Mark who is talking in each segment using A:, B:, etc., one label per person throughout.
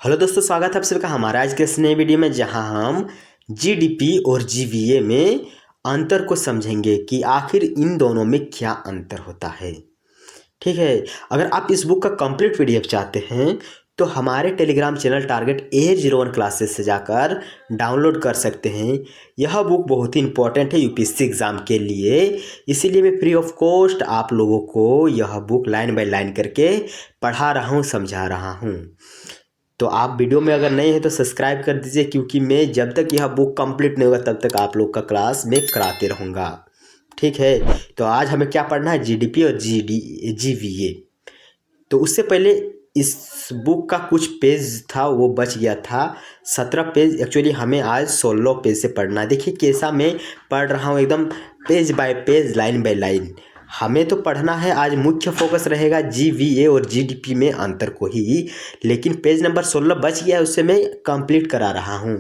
A: Hello दोस्तों, स्वागत है आप सभी का हमारे आज के इस नए वीडियो में, जहां हम जीडीपी और जीवीए में अंतर को समझेंगे कि आखिर इन दोनों में क्या अंतर होता है। ठीक है। अगर आप इस बुक का कंप्लीट पीडीएफ चाहते हैं तो हमारे Telegram channel target A01 classes से जाकर डाउनलोड कर सकते हैं। यह बुक बहुत ही इंपॉर्टेंट है यूपीएससी एग्ज़ाम के लिए, इसीलिए मैं फ्री ऑफ कॉस्ट आप लोगों को यह बुक लाइन बाय लाइन करके पढ़ा रहा हूँ, समझा रहा हूँ। तो आप वीडियो में अगर नए हैं तो सब्सक्राइब कर दीजिए, क्योंकि मैं जब तक यह बुक कंप्लीट नहीं होगा तब तक आप लोग का क्लास मैं कराते रहूँगा। ठीक है। तो आज हमें क्या पढ़ना है, जीडीपी और जीवीए। तो उससे पहले इस बुक का कुछ पेज था वो बच गया था, 17 पेज। एक्चुअली हमें आज 16 पेज से पढ़ना है। देखिए कैसा मैं पढ़ रहा हूँ, एकदम page bye page, line by line हमें तो पढ़ना है। आज मुख्य फोकस रहेगा जीवीए और जीडीपी में अंतर को ही, लेकिन पेज नंबर 16 बच गया है, उससे मैं कंप्लीट करा रहा हूँ।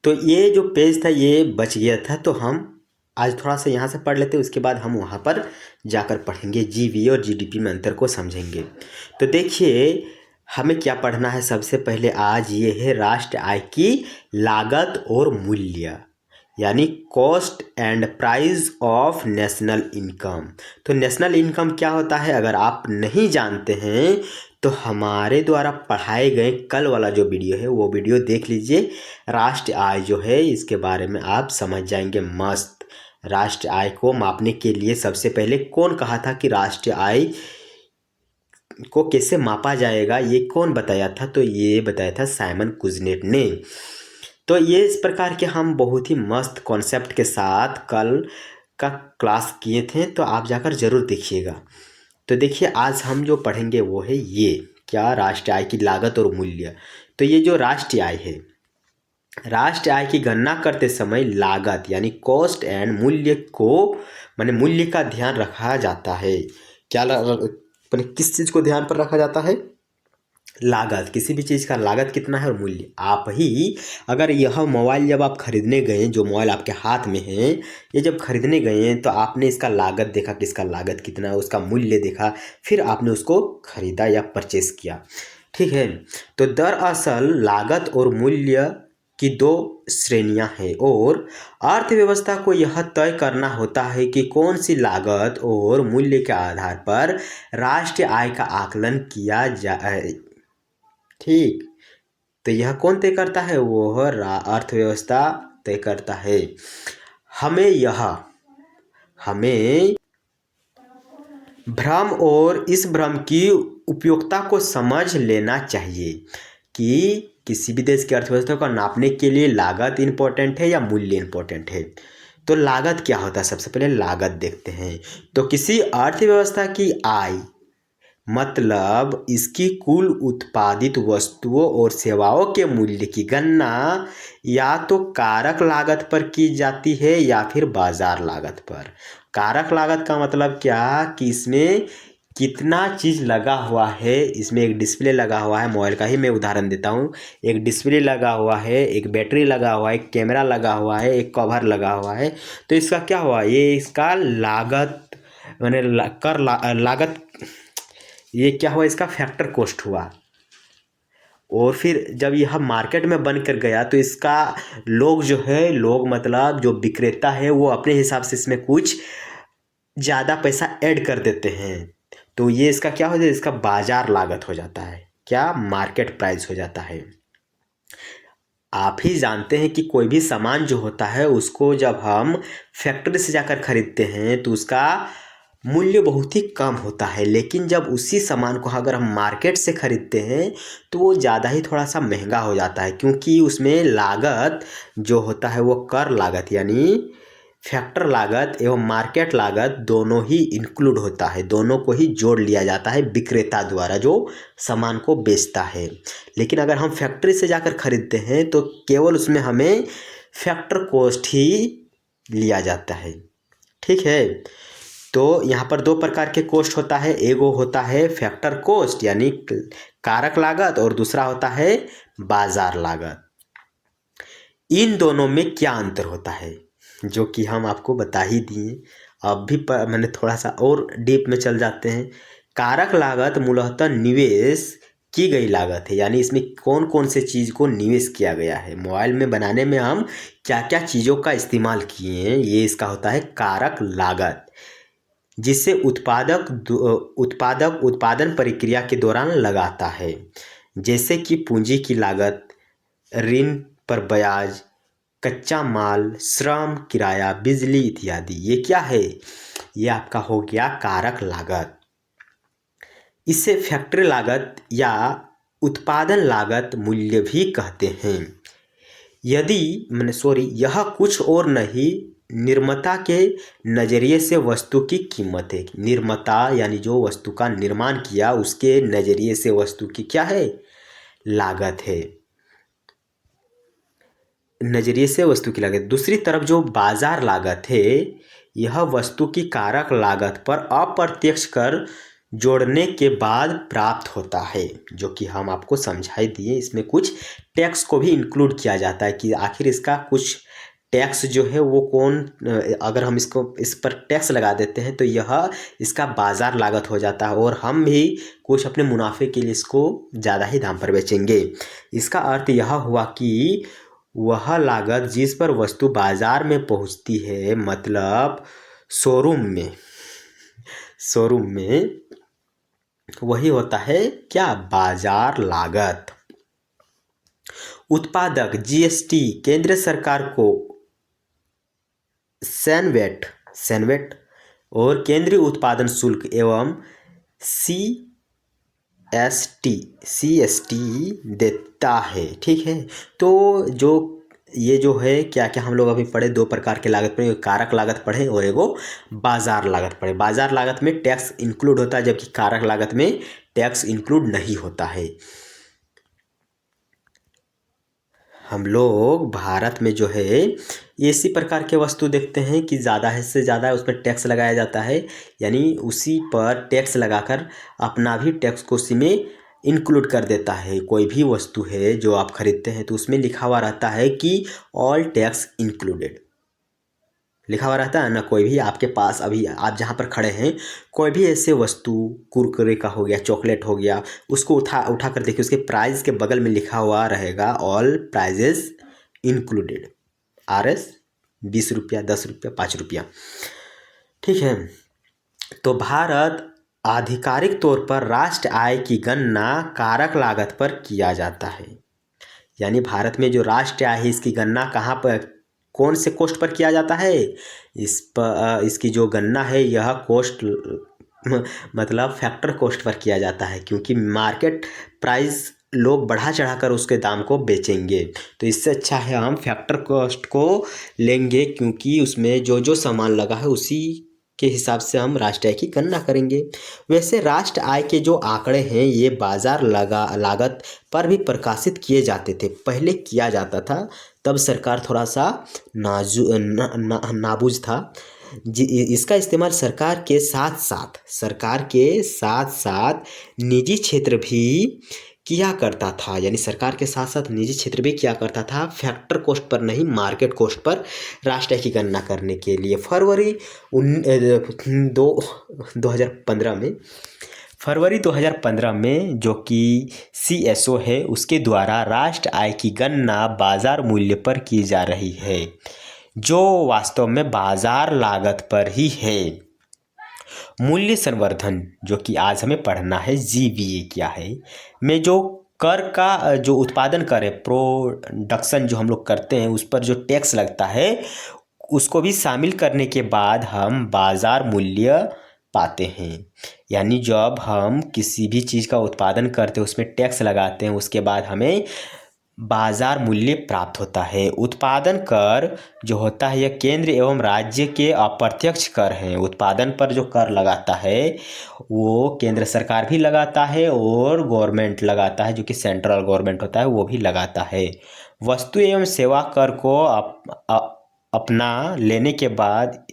A: तो ये जो पेज था ये बच गया था, तो हम आज थोड़ा सा यहाँ से पढ़ लेते हैं, उसके बाद हम वहाँ पर जाकर पढ़ेंगे, जीवीए और जीडीपी में अंतर को समझेंगे। तो देखिए हमें क्या पढ़ना है। सबसे पहले आज ये है राष्ट्रीय आय की लागत और मूल्य, यानी cost and price of national income. तो नेशनल इनकम क्या होता है, अगर आप नहीं जानते हैं तो हमारे द्वारा पढ़ाए गए कल वाला जो वीडियो है वो वीडियो देख लीजिए। राष्ट्रीय आय जो है इसके बारे में आप समझ जाएंगे मस्त। राष्ट्रीय आय को मापने के लिए सबसे पहले कौन कहा था कि राष्ट्रीय आय को कैसे मापा जाएगा, ये कौन बताया था, तो ये बताया था साइमन कुजनेट ने। तो ये इस प्रकार के हम बहुत ही मस्त कॉन्सेप्ट के साथ कल का क्लास किए थे, तो आप जाकर ज़रूर देखिएगा। तो देखिए आज हम जो पढ़ेंगे वो है ये क्या, राष्ट्रीय आय की लागत और मूल्य। तो ये जो राष्ट्रीय आय है, राष्ट्रीय आय की गणना करते समय लागत यानी कॉस्ट एंड मूल्य को, माने मूल्य का ध्यान रखा जाता है। क्या माने किस चीज़ को ध्यान पर रखा जाता है, लागत। किसी भी चीज़ का लागत कितना है और मूल्य। आप ही अगर यह मोबाइल जब आप खरीदने गए, जो मोबाइल आपके हाथ में है, ये जब खरीदने गए हैं तो आपने इसका लागत देखा कि इसका लागत कितना है, उसका मूल्य देखा, फिर आपने उसको खरीदा या परचेस किया। ठीक है। तो दरअसल लागत और मूल्य की दो श्रेणियां हैं और अर्थव्यवस्था को यह तय करना होता है कि कौन सी लागत और मूल्य के आधार पर राष्ट्रीय आय का आकलन किया जाए। ठीक। तो यह कौन तय करता है, वो अर्थव्यवस्था तय करता है। हमें भ्रम और इस भ्रम की उपयोगिता को समझ लेना चाहिए कि किसी भी देश की अर्थव्यवस्था को नापने के लिए लागत इम्पोर्टेंट है या मूल्य इम्पोर्टेंट है। तो लागत क्या होता है, सबसे पहले लागत देखते हैं। तो किसी अर्थव्यवस्था की आय मतलब इसकी कुल उत्पादित वस्तुओं और सेवाओं के मूल्य की गणना या तो कारक लागत पर की जाती है या फिर बाजार लागत पर। कारक लागत का मतलब क्या कि इसमें कितना चीज़ लगा हुआ है। इसमें एक डिस्प्ले लगा हुआ है, मोबाइल का ही मैं उदाहरण देता हूँ। एक डिस्प्ले लगा हुआ है, एक बैटरी लगा हुआ है, एक कैमरा लगा हुआ है, एक कवर लगा हुआ है। तो इसका क्या हुआ, ये इसका लागत मैंने लागत, ये क्या हुआ, इसका फैक्टर कॉस्ट हुआ। और फिर जब यह मार्केट में बन कर गया तो इसका लोग जो है, लोग मतलब जो विक्रेता है, वो अपने हिसाब से इसमें कुछ ज़्यादा पैसा ऐड कर देते हैं। तो ये इसका क्या हो जाता है, इसका बाजार लागत हो जाता है, क्या, मार्केट प्राइस हो जाता है। आप ही जानते हैं कि कोई भी सामान जो होता है उसको जब हम फैक्ट्री से जाकर खरीदते हैं तो उसका मूल्य बहुत ही कम होता है, लेकिन जब उसी सामान को अगर हम मार्केट से खरीदते हैं तो वो ज़्यादा ही थोड़ा सा महंगा हो जाता है, क्योंकि उसमें लागत जो होता है वो कर लागत यानी फैक्टर लागत एवं मार्केट लागत दोनों ही इंक्लूड होता है, दोनों को ही जोड़ लिया जाता है विक्रेता द्वारा जो सामान को बेचता है। लेकिन अगर हम फैक्ट्री से जाकर खरीदते हैं तो केवल उसमें हमें फैक्टर कॉस्ट ही लिया जाता है। ठीक है। तो यहाँ पर दो प्रकार के कॉस्ट होता है, एगो होता है फैक्टर कॉस्ट यानी कारक लागत और दूसरा होता है बाजार लागत। इन दोनों में क्या अंतर होता है, जो कि हम आपको बता ही दिए। अब भी मैंने थोड़ा सा और डीप में चल जाते हैं। कारक लागत मूलतः निवेश की गई लागत है, यानी इसमें कौन कौन से चीज़ को निवेश किया गया है, मोबाइल में बनाने में हम क्या क्या चीज़ों का इस्तेमाल किए हैं, ये इसका होता है कारक लागत, जिससे उत्पादक उत्पादन प्रक्रिया के दौरान लगाता है, जैसे कि पूंजी की लागत, ऋण पर ब्याज, कच्चा माल, श्रम, किराया, बिजली इत्यादि। ये क्या है? ये आपका हो गया कारक लागत। इसे फैक्ट्री लागत या उत्पादन लागत मूल्य भी कहते हैं। यह कुछ और नहीं, निर्माता के नज़रिए से वस्तु की कीमत है। निर्माता यानी जो वस्तु का निर्माण किया, उसके नज़रिए से वस्तु की क्या है? लागत है। नज़रिए से वस्तु की लागत। दूसरी तरफ जो बाजार लागत है, यह वस्तु की कारक लागत पर अप्रत्यक्ष कर जोड़ने के बाद प्राप्त होता है, जो कि हम आपको समझा ही दिए। इसमें कुछ टैक्स को भी इंक्लूड किया जाता है कि आखिर इसका कुछ टैक्स जो है वो कौन, अगर हम इस पर टैक्स लगा देते हैं तो यह इसका बाजार लागत हो जाता है, और हम भी कुछ अपने मुनाफे के लिए इसको ज़्यादा ही दाम पर बेचेंगे। इसका अर्थ यह हुआ कि वह लागत जिस पर वस्तु बाजार में पहुंचती है, मतलब शोरूम में वही होता है क्या? बाजार लागत। उत्पादक जीएसटी केंद्र सरकार को सैनवेट और केंद्रीय उत्पादन शुल्क एवं सीएसटी देता है। ठीक है, तो ये जो है क्या क्या हम लोग अभी पढ़े, दो प्रकार के लागत पढ़े, कारक लागत पढ़े और एगो बाजार लागत पढ़े। बाजार लागत में टैक्स इंक्लूड होता है, जबकि कारक लागत में टैक्स इंक्लूड नहीं होता है। हम लोग भारत में जो है इसी प्रकार के वस्तु देखते हैं कि ज़्यादा से ज़्यादा उसमें टैक्स लगाया जाता है, यानी उसी पर टैक्स लगाकर अपना भी टैक्स को उसी में इंक्लूड कर देता है। कोई भी वस्तु है जो आप खरीदते हैं तो उसमें लिखा हुआ रहता है कि ऑल टैक्स इंक्लूडेड, लिखा हुआ रहता है ना। कोई भी आपके पास अभी आप जहाँ पर खड़े हैं, कोई भी ऐसे वस्तु, कुरकुरे का हो गया, चॉकलेट हो गया, उसको उठा कर देखिए, उसके प्राइस के बगल में लिखा हुआ रहेगा ऑल प्राइजेस इंक्लूडेड, RS 20 रुपया, 10 रुपया, 5 रुपया। ठीक है, तो भारत आधिकारिक तौर पर राष्ट्र आय की गणना कारक लागत पर किया जाता है। यानी भारत में जो राष्ट्र आय है, इसकी गणना कहाँ पर, कौन से कोस्ट पर किया जाता है? इसकी जो गणना है यह कोस्ट मतलब फैक्टर कोस्ट पर किया जाता है, क्योंकि मार्केट प्राइस लोग बढ़ा चढ़ाकर उसके दाम को बेचेंगे, तो इससे अच्छा है हम फैक्टर कॉस्ट को लेंगे, क्योंकि उसमें जो जो सामान लगा है उसी के हिसाब से हम राष्ट्र आय की गणना करेंगे। वैसे राष्ट्र आय के जो आंकड़े हैं ये बाजार लागत पर भी प्रकाशित किए जाते थे, पहले किया जाता था, तब सरकार थोड़ा सा नाबूझ था। इसका इस्तेमाल सरकार के साथ साथ निजी क्षेत्र भी किया करता था, यानी सरकार के साथ साथ निजी क्षेत्र भी किया करता था, फैक्टर कॉस्ट पर नहीं, मार्केट कॉस्ट पर राष्ट्र आय की गणना करने के लिए। फरवरी 2015 में जो कि CSO है, उसके द्वारा राष्ट्र आय की गणना बाजार मूल्य पर की जा रही है, जो वास्तव में बाजार लागत पर ही है। मूल्य संवर्धन, जो कि आज हमें पढ़ना है, GVA क्या है, में जो कर का जो उत्पादन कर है, प्रोडक्शन जो हम लोग करते हैं, उस पर जो टैक्स लगता है, उसको भी शामिल करने के बाद हम बाजार मूल्य पाते हैं। यानी जब हम किसी भी चीज़ का उत्पादन करते हैं, उसमें टैक्स लगाते हैं, उसके बाद हमें बाजार मूल्य प्राप्त होता है। उत्पादन कर जो होता है यह केंद्र एवं राज्य के अप्रत्यक्ष कर हैं। उत्पादन पर जो कर लगाता है वो केंद्र सरकार भी लगाता है और गवर्नमेंट लगाता है, जो कि सेंट्रल गवर्नमेंट होता है, वो भी लगाता है। वस्तु एवं सेवा कर को अपना लेने के बाद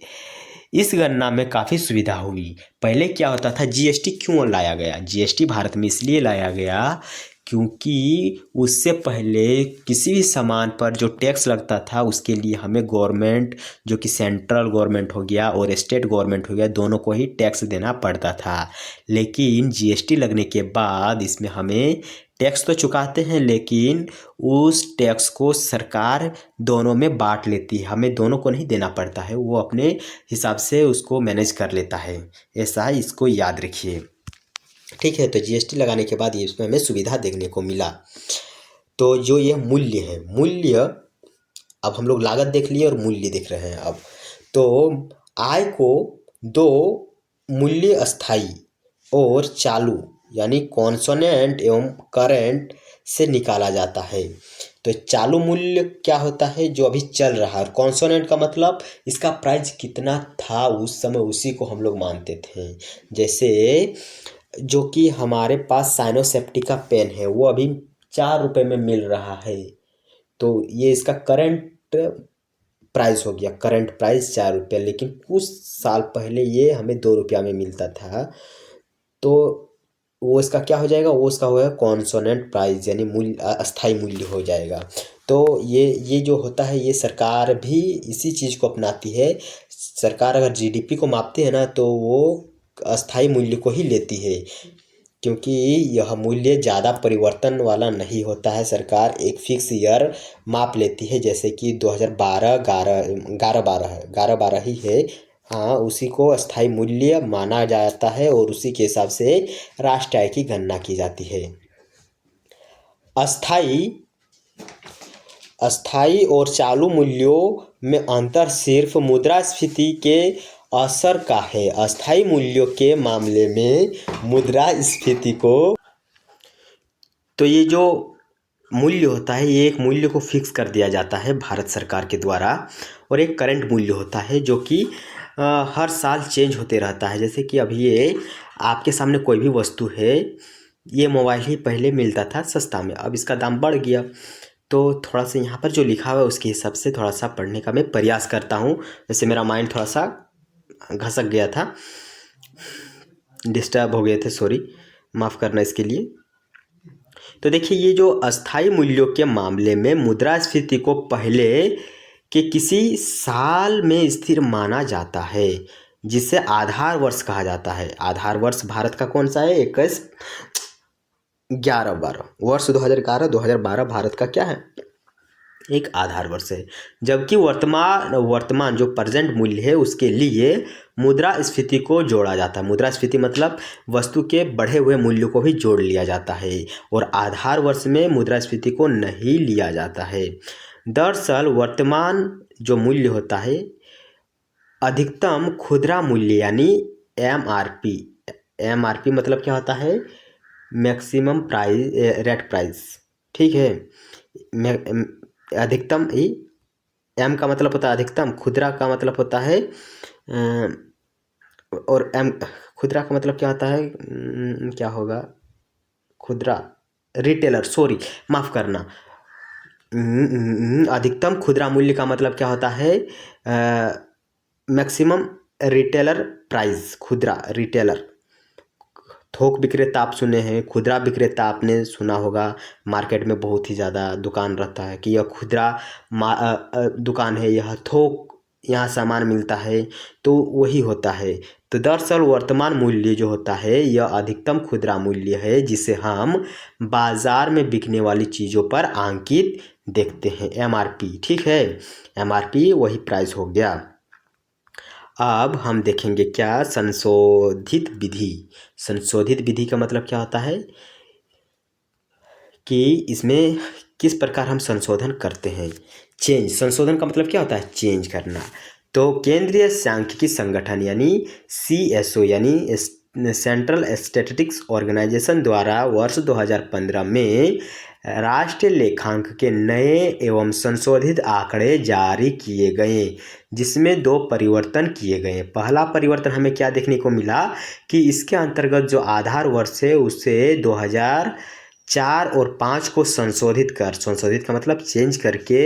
A: इस गणना में काफ़ी सुविधा हुई। पहले क्या होता था, GST क्यों लाया गया? GST भारत में इसलिए लाया गया क्योंकि उससे पहले किसी भी सामान पर जो टैक्स लगता था उसके लिए हमें गवर्नमेंट, जो कि सेंट्रल गवर्नमेंट हो गया और स्टेट गवर्नमेंट हो गया, दोनों को ही टैक्स देना पड़ता था। लेकिन जीएसटी लगने के बाद इसमें हमें टैक्स तो चुकाते हैं, लेकिन उस टैक्स को सरकार दोनों में बांट लेती है, हमें दोनों को नहीं देना पड़ता है, वो अपने हिसाब से उसको मैनेज कर लेता है। ऐसा इसको याद रखिए, ठीक है। तो जीएसटी लगाने के बाद ये इसमें हमें सुविधा देखने को मिला। तो जो ये मूल्य है, मूल्य, अब हम लोग लागत देख लिए और मूल्य देख रहे हैं। अब तो आय को दो मूल्य, अस्थाई और चालू यानी कॉन्सोनेंट एवं करेंट से निकाला जाता है। तो चालू मूल्य क्या होता है, जो अभी चल रहा है, और कॉन्सोनेंट का मतलब इसका प्राइस कितना था उस समय, उसी को हम लोग मानते थे। जैसे जो कि हमारे पास साइनोसेप्टिका पेन है, वो अभी 4 रुपये में मिल रहा है, तो ये इसका करंट प्राइस हो गया, करंट प्राइस 4 रुपये। लेकिन कुछ साल पहले ये हमें 2 रुपया में मिलता था, तो वो इसका क्या हो जाएगा, वो इसका होगा कॉन्सोनेंट प्राइस, यानी मूल्य, अस्थाई मूल्य हो जाएगा। तो ये जो होता है, ये सरकार भी इसी चीज़ को अपनाती है। सरकार अगर जीडीपी को मापती है ना, तो वो अस्थाई मूल्य को ही लेती है, क्योंकि यह मूल्य ज़्यादा परिवर्तन वाला नहीं होता है। सरकार एक फिक्स ईयर माप लेती है, जैसे कि 2012 11 12 ही है, हाँ, उसी को अस्थाई मूल्य माना जाता है और उसी के हिसाब से राष्ट्र आय की गणना की जाती है। अस्थाई और चालू मूल्यों में अंतर सिर्फ मुद्रास्फीति के असर का है। अस्थाई मूल्यों के मामले में मुद्रास्फीति को, तो ये जो मूल्य होता है, ये एक मूल्य को फिक्स कर दिया जाता है भारत सरकार के द्वारा, और एक करंट मूल्य होता है जो कि हर साल चेंज होते रहता है। जैसे कि अभी ये आपके सामने कोई भी वस्तु है, ये मोबाइल ही पहले मिलता था सस्ता में, अब इसका दाम बढ़ गया, तो थोड़ा सा यहाँ पर जो लिखा हुआ है उसके हिसाब से थोड़ा सा पढ़ने का मैं प्रयास करता हूँ। जैसे मेरा माइंड थोड़ा सा घसक गया था, डिस्टर्ब हो गए थे, सॉरी, माफ़ करना इसके लिए। तो देखिए, ये जो अस्थाई मूल्यों के मामले में मुद्रास्फीति को पहले के किसी साल में स्थिर माना जाता है, जिसे आधार वर्ष कहा जाता है। आधार वर्ष भारत का कौन सा है, 11 वर्ष 2011-2012 भारत का क्या है, एक आधार वर्ष है। जबकि वर्तमान जो प्रेजेंट मूल्य है उसके लिए मुद्रास्फीति को जोड़ा जाता है। मुद्रास्फीति मतलब वस्तु के बढ़े हुए मूल्य को भी जोड़ लिया जाता है, और आधार वर्ष में मुद्रास्फीति को नहीं लिया जाता है। दरअसल वर्तमान जो मूल्य होता है, अधिकतम खुदरा मूल्य यानी एमआरपी, एमआरपी मतलब क्या होता है, मैक्सिमम प्राइस रेट प्राइस, ठीक है। अधिकतम ही, एम का मतलब होता है अधिकतम, खुदरा का मतलब होता है और एम, खुदरा का मतलब क्या होता है, क्या होगा, खुदरा, रिटेलर, सॉरी माफ़ करना, अधिकतम खुदरा मूल्य का मतलब क्या होता है, मैक्सिमम रिटेलर प्राइस। खुदरा, रिटेलर, थोक विक्रेता आप सुने हैं, खुदरा विक्रेता आपने सुना होगा। मार्केट में बहुत ही ज़्यादा दुकान रहता है कि यह खुदरा दुकान है, यह थोक, यहाँ सामान मिलता है, तो वही होता है। तो दरअसल वर्तमान मूल्य जो होता है यह अधिकतम खुदरा मूल्य है, जिसे हम बाज़ार में बिकने वाली चीज़ों पर अंकित देखते हैं, एमआरपी, ठीक है। एमआरपी वही प्राइस हो गया। अब हम देखेंगे क्या, संशोधित विधि। संशोधित विधि का मतलब क्या होता है कि इसमें किस प्रकार हम संशोधन करते हैं। चेंज, संशोधन का मतलब क्या होता है, चेंज करना। तो केंद्रीय सांख्यिकी संगठन यानी CSO यानी सेंट्रल स्टैटिस्टिक्स ऑर्गेनाइजेशन द्वारा वर्ष 2015 में राष्ट्रीय लेखांक के नए एवं संशोधित आंकड़े जारी किए गए, जिसमें 2 परिवर्तन किए गए। पहला परिवर्तन हमें क्या देखने को मिला कि इसके अंतर्गत जो आधार वर्ष है उसे 2004 और 5 को संशोधित का मतलब चेंज करके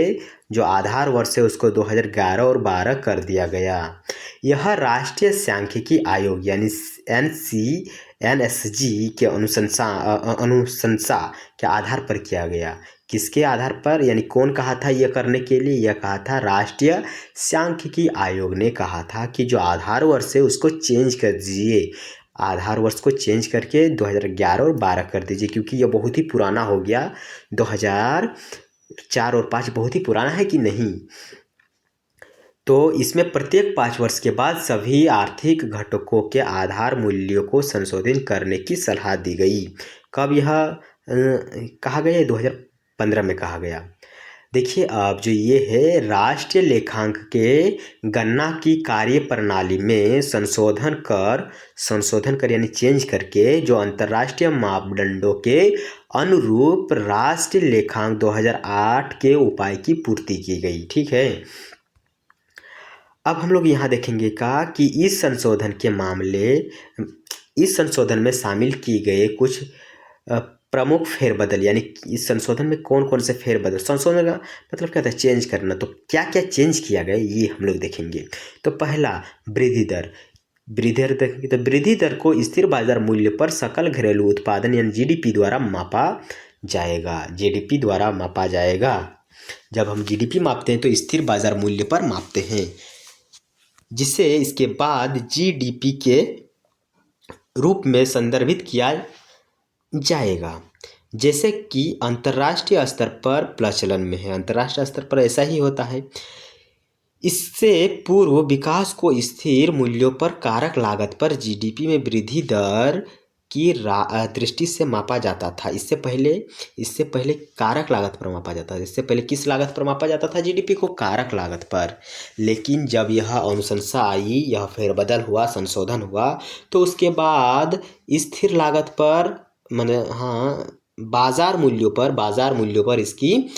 A: जो आधार वर्ष है उसको 2011 और 12 कर दिया गया। यह राष्ट्रीय सांख्यिकी आयोग यानी एनएसजी के अनुशंसा के आधार पर किया गया। किसके आधार पर, यानी कौन कहा था यह करने के लिए? यह कहा था राष्ट्रीय सांख्यिकी आयोग ने कहा था कि जो आधार वर्ष है उसको चेंज कर दीजिए, आधार वर्ष को चेंज करके 2011 और 12 कर दीजिए, क्योंकि यह बहुत ही पुराना हो गया। 2004 और 5 बहुत ही पुराना है कि नहीं। तो इसमें प्रत्येक 5 वर्ष के बाद सभी आर्थिक घटकों के आधार मूल्यों को संशोधित करने की सलाह दी गई। कब यह कहा गया? 2015 में कहा गया। देखिए, अब जो ये है राष्ट्रीय लेखांक के गणना की कार्य प्रणाली में संशोधन कर यानी चेंज करके जो अंतर्राष्ट्रीय मापदंडों के अनुरूप राष्ट्रीय लेखांक 2008 के उपाय की पूर्ति की गई। ठीक है, अब हम लोग यहाँ देखेंगे कि इस संशोधन में शामिल किए गए कुछ प्रमुख फेरबदल, यानी इस संशोधन में कौन कौन से फेरबदल, संशोधन का मतलब क्या होता है? चेंज करना। तो क्या क्या चेंज किया गया ये हम लोग देखेंगे। तो पहला, वृद्धि दर देखेंगे तो वृद्धि दर को स्थिर बाजार मूल्य पर सकल घरेलू उत्पादन यानी जीडीपी द्वारा मापा जाएगा। जब हम जीडीपी मापते हैं तो स्थिर बाजार मूल्य पर मापते हैं, जिसे इसके बाद जीडीपी के रूप में संदर्भित किया जाएगा, जैसे कि अंतर्राष्ट्रीय स्तर पर प्रचलन में है। अंतर्राष्ट्रीय स्तर पर ऐसा ही होता है। इससे पूर्व विकास को स्थिर मूल्यों पर कारक लागत पर जीडीपी में वृद्धि दर की दृष्टि से मापा जाता था। इससे पहले कारक लागत पर मापा जाता था। इससे पहले किस लागत पर मापा जाता था? जीडीपी को कारक लागत पर। लेकिन जब यह अनुशंसा आई, यह फेरबदल हुआ, संशोधन हुआ, तो उसके बाद स्थिर लागत पर बाजार मूल्यों पर इसकी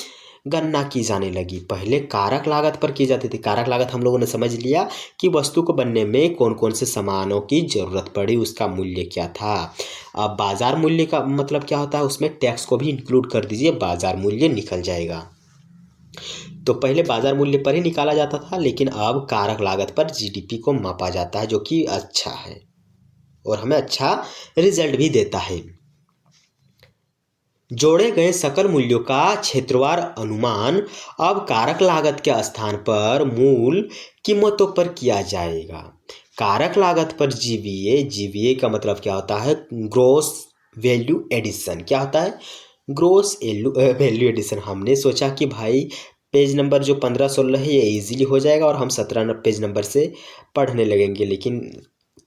A: गणना की जाने लगी। पहले कारक लागत पर की जाती थी। कारक लागत हम लोगों ने समझ लिया कि वस्तु को बनने में कौन कौन से सामानों की जरूरत पड़ी, उसका मूल्य क्या था। अब बाजार मूल्य का मतलब क्या होता है? उसमें टैक्स को भी इंक्लूड कर दीजिए, बाजार मूल्य निकल जाएगा। तो पहले बाजार मूल्य पर ही निकाला जाता था, लेकिन अब कारक लागत पर जीडीपी को मापा जाता है, जो कि अच्छा है और हमें अच्छा रिजल्ट भी देता है। जोड़े गए सकल मूल्यों का क्षेत्रवार अनुमान अब कारक लागत के स्थान पर मूल कीमतों पर किया जाएगा। कारक लागत पर जीवीए का मतलब क्या होता है? Gross value addition. क्या होता है? Gross value addition. हमने सोचा कि भाई पेज नंबर जो 15-16 है ये इजीली हो जाएगा और हम 17 पेज नंबर से पढ़ने लगेंगे, लेकिन